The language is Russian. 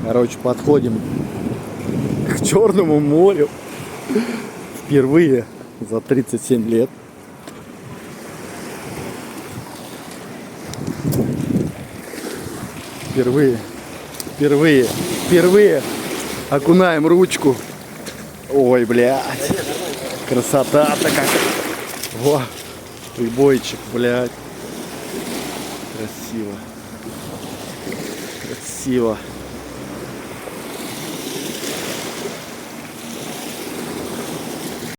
Короче, подходим к Черному морю. Впервые за 37 лет. Впервые окунаем ручку. Ой, блядь. Красота-то как. Во, прибойчик, блядь. Красиво. Красиво.